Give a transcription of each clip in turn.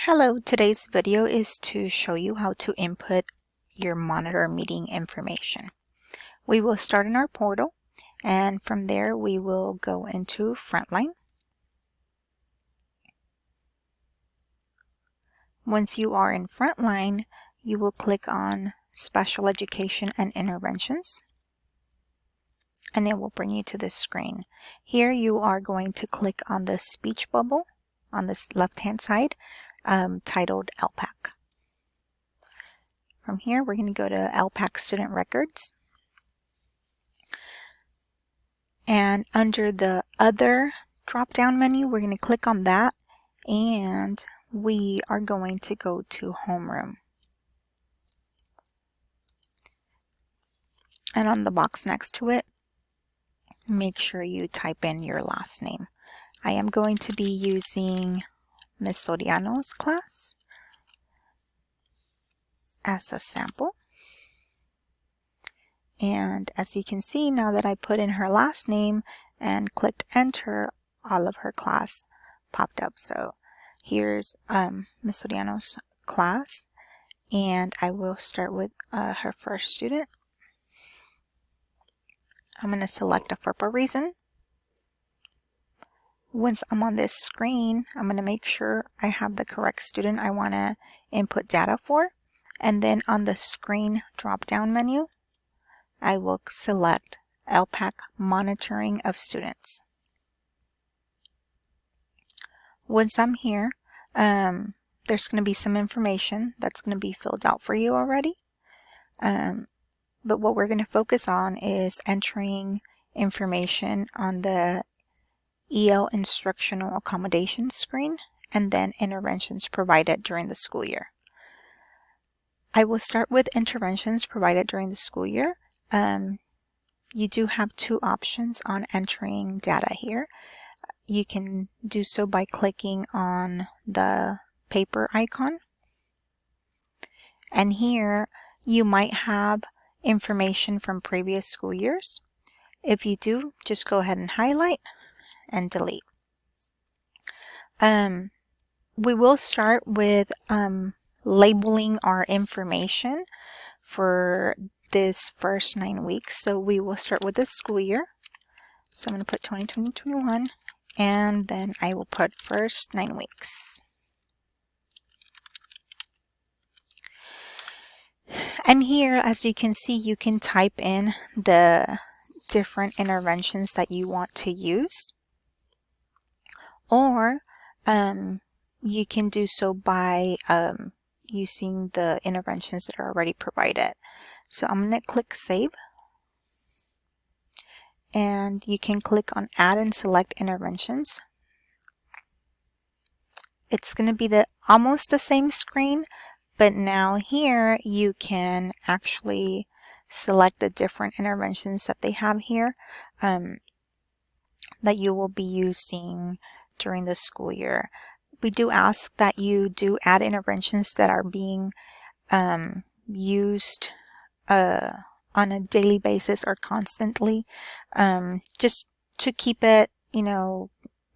Hello, today's video is to show you how to input your monitor meeting information. We will start in our portal, and from there we will go into Frontline. Once you are in Frontline, you will click on Special Education and Interventions, and it will bring you to this screen. Here you are going to click on the speech bubble on this left-hand side, titled Lpac. From here, we're going to go to Lpac Student Records. And under the Other drop-down menu, we're going to click on that, and we are going to go to Homeroom. And on the box next to it, make sure you type in your last name. I am going to be using Ms. Soriano's class as a sample. And as you can see, now that I put in her last name and clicked enter, all of her class popped up. So here's Ms. Soriano's class, and I will start with her first student. I'm going to select a FERPA reason. Once I'm on this screen, I'm going to make sure I have the correct student I want to input data for. And then on the screen drop-down menu, I will select Lpac Monitoring of Students. Once I'm here, there's going to be some information that's going to be filled out for you already. But what we're going to focus on is entering information on the EL Instructional Accommodations screen and then interventions provided during the school year. I will start with interventions provided during the school year. You do have two options on entering data here. You can do so by clicking on the paper icon. And here you might have information from previous school years. If you do, just go ahead and highlight and delete. We will start with labeling our information for this first 9 weeks. So we will start with the school year. So I'm going to put 2020-21, and then I will put first 9 weeks. And here, as you can see, you can type in the different interventions that you want to use, or you can do so by using the interventions that are already provided. So I'm going to click Save, and you can click on Add and select interventions. It's going to be almost the same screen, but now here you can actually select the different interventions that they have here that you will be using during the school year. We do ask that you do add interventions that are being used on a daily basis or constantly, just to keep it,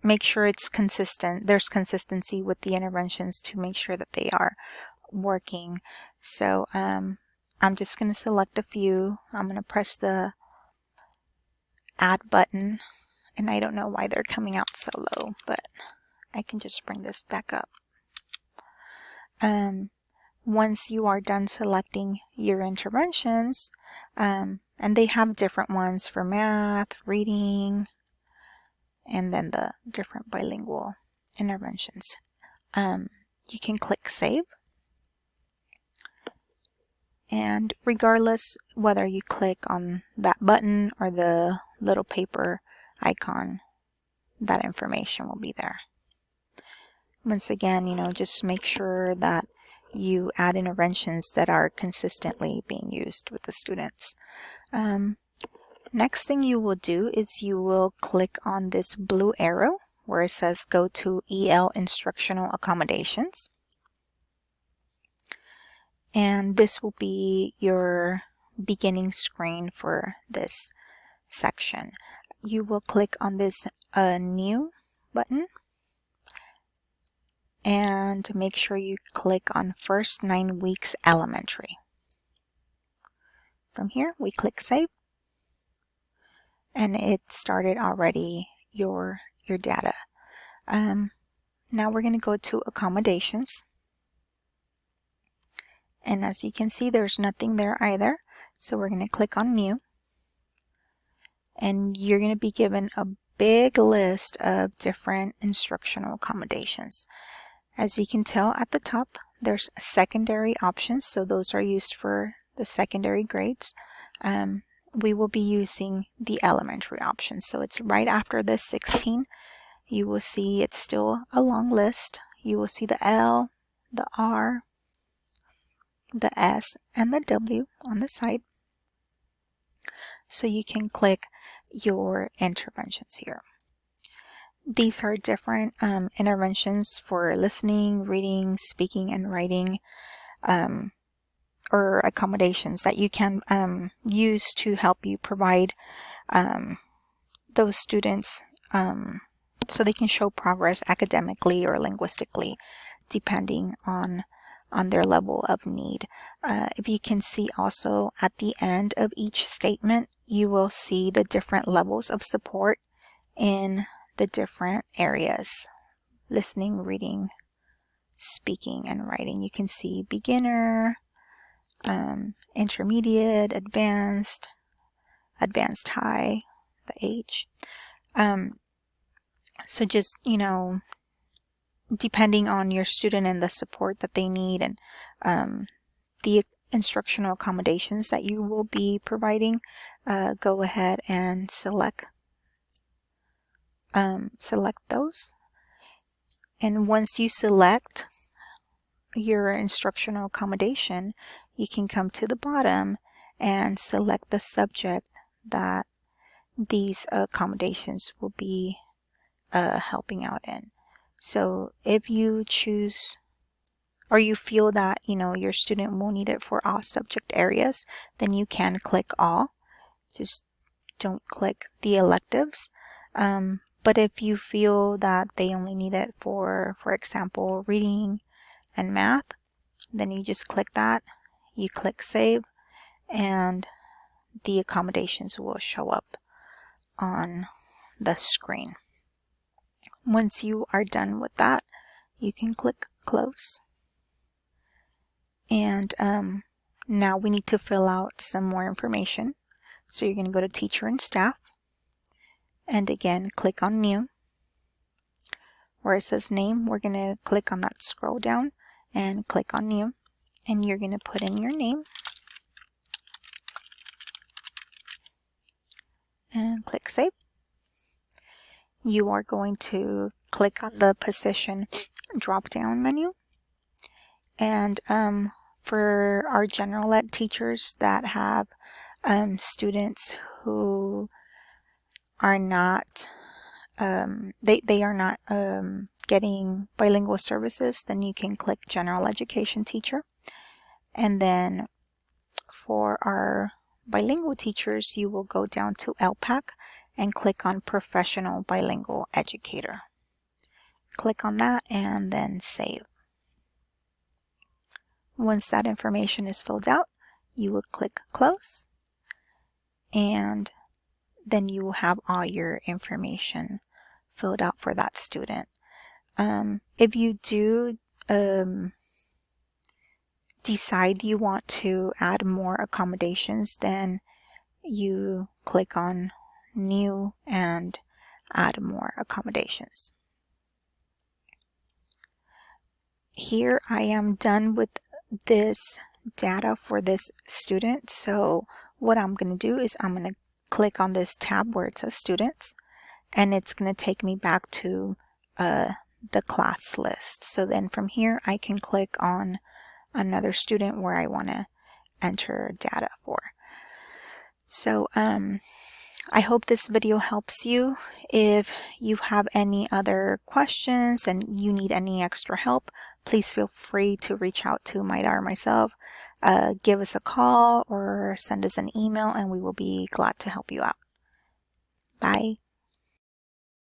make sure it's consistent. There's consistency with the interventions to make sure that they are working. So I'm just going to select a few. I'm going to press the add button, and I don't know why they're coming out so low, but I can just bring this back up. Once you are done selecting your interventions, and they have different ones for math, reading, and then the different bilingual interventions. You can click Save. And regardless whether you click on that button or the little paper icon, that information will be there. Once again, just make sure that you add interventions that are consistently being used with the students. Next thing you will do is you will click on this blue arrow where it says Go to EL Instructional Accommodations. And this will be your beginning screen for this section. You will click on this New button, and make sure you click on first 9 weeks elementary. From here, we click Save, and it started already your data. Now we're going to go to accommodations. And as you can see, there's nothing there either. So we're going to click on New. And you're going to be given a big list of different instructional accommodations. As you can tell at the top, there's secondary options. So those are used for the secondary grades. We will be using the elementary options. So it's right after this 16. You will see it's still a long list. You will see the L, the R, the S, and the W on the side. So you can click your interventions here. These are different interventions for listening, reading, speaking, and writing, or accommodations that you can use to help you provide those students so they can show progress academically or linguistically, depending on their level of need. If you can see also at the end of each statement, you will see the different levels of support in the different areas: listening, reading, speaking, and writing. You can see beginner, intermediate, advanced, advanced high, the H. So just, depending on your student and the support that they need, and the instructional accommodations that you will be providing, go ahead and select those. And once you select your instructional accommodation, you can come to the bottom and select the subject that these accommodations will be helping out in. So if you choose, or you feel that your student will need it for all subject areas, then you can click all. Just don't click the electives. But if you feel that they only need it for example, reading and math, then you just click that. You click Save, and the accommodations will show up on the screen. Once you are done with that, you can click Close. And now we need to fill out some more information. So you're going to go to Teacher and Staff, and again click on New. Where it says Name, we're going to click on that scroll down and click on New, and you're going to put in your name and click Save. You are going to click on the position drop down menu, and for our general ed teachers that have students who are not they are not getting bilingual services, then you can click General Education Teacher. And then for our bilingual teachers, you will go down to Lpac and click on Professional Bilingual Educator. Click on that and then Save. Once that information is filled out, you will click Close, and then you will have all your information filled out for that student. If you do decide you want to add more accommodations, then you click on New and add more accommodations. Here I am done with this data for this student. So what I'm going to do is I'm going to click on this tab where it says Students, and it's going to take me back to the class list. So then from here I can click on another student where I want to enter data for. So I hope this video helps you. If you have any other questions and you need any extra help, please feel free to reach out to Maida or myself. Give us a call or send us an email, and we will be glad to help you out. Bye.